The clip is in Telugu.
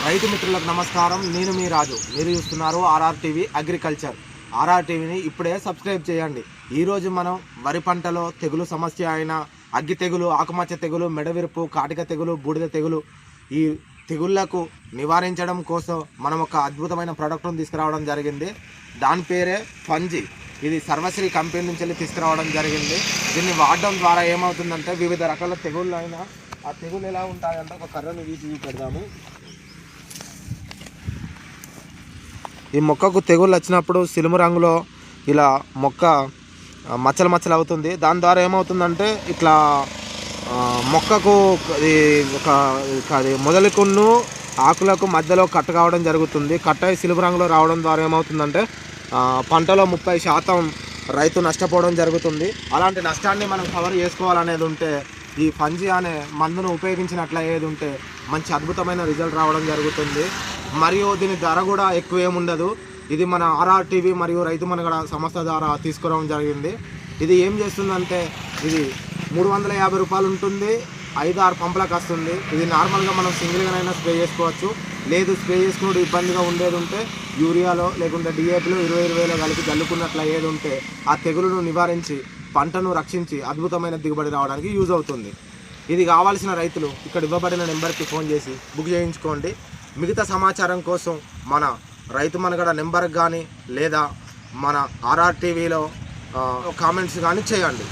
రైతు మిత్రులకు నమస్కారం. నేను మీ రాజు. మీరు చూస్తున్నారు ఆర్ఆర్ టీవీ అగ్రికల్చర్. ఆర్ఆర్ టీవీని ఇప్పుడే సబ్స్క్రైబ్ చేయండి. ఈరోజు మనం వరి పంటలో తెగులు సమస్య అయిన అగ్గి తెగులు, ఆకుమచ్చ తెగులు, మెడవిరుపు, కాటిక తెగులు, బూడిద తెగులు, ఈ తెగుళ్లకు నివారించడం కోసం మనం ఒక అద్భుతమైన ప్రోడక్ట్ను తీసుకురావడం జరిగింది. దాని పేరే ఫంజీ. ఇది సర్వశ్రీ కంపెనీ నుంచి తీసుకురావడం జరిగింది. దీన్ని వాడడం ద్వారా ఏమవుతుందంటే వివిధ రకాల తెగుళ్ళు అయినా ఆ తెగులు ఎలా ఉంటాయంటే ఒక కర్రను తీసి పెడదాము. ఈ మొక్కకు తెగుళ్ళు వచ్చినప్పుడు సిలుము రంగులో ఇలా మొక్క మచ్చలు మచ్చలు అవుతుంది. దాని ద్వారా ఏమవుతుందంటే ఇట్లా మొక్కకు మొదలుకున్ను ఆకులకు మధ్యలో కట్ కావడం జరుగుతుంది. కట్ అయి సిలుము రంగులో రావడం ద్వారా ఏమవుతుందంటే పంటలో 30% రైతు నష్టపోవడం జరుగుతుంది. అలాంటి నష్టాన్ని మనం కవర్ చేసుకోవాలనేది ఉంటే ఈ ఫంజీ అనే మందును ఉపయోగించినట్లయ్యేది ఉంటే మంచి అద్భుతమైన రిజల్ట్ రావడం జరుగుతుంది. మరియు దీని ధర కూడా ఎక్కువ ఏముండదు. ఇది మన ఆర్ఆర్ టీవీ మరియు రైతు మనగడ సంస్థ ద్వారా తీసుకురావడం జరిగింది. ఇది ఏం చేస్తుందంటే ఇది 350 రూపాయలు ఉంటుంది. 5-6 పంపులకు వస్తుంది. ఇది నార్మల్గా మనం సింగిల్గానైనా స్ప్రే చేసుకోవచ్చు. లేదు స్ప్రే చేసుకున్నప్పుడు ఇబ్బందిగా ఉండేది ఉంటే యూరియాలో లేకుంటే డిఏపిలో 20-20లో కలిపి జల్లుకున్నట్లు అయ్యేది ఉంటే ఆ తెగులును నివారించి పంటను రక్షించి అద్భుతమైన దిగుబడి రావడానికి యూజ్ అవుతుంది. ఇది కావాల్సిన రైతులు ఇక్కడ ఇవ్వబడిన నెంబర్కి ఫోన్ చేసి బుక్ చేయించుకోండి. మిగతా సమాచారం కోసం మన రైతు మనగడ నెంబర్కి కానీ లేదా మన ఆర్ఆర్ టీవీలో కామెంట్స్ కానీ చేయండి.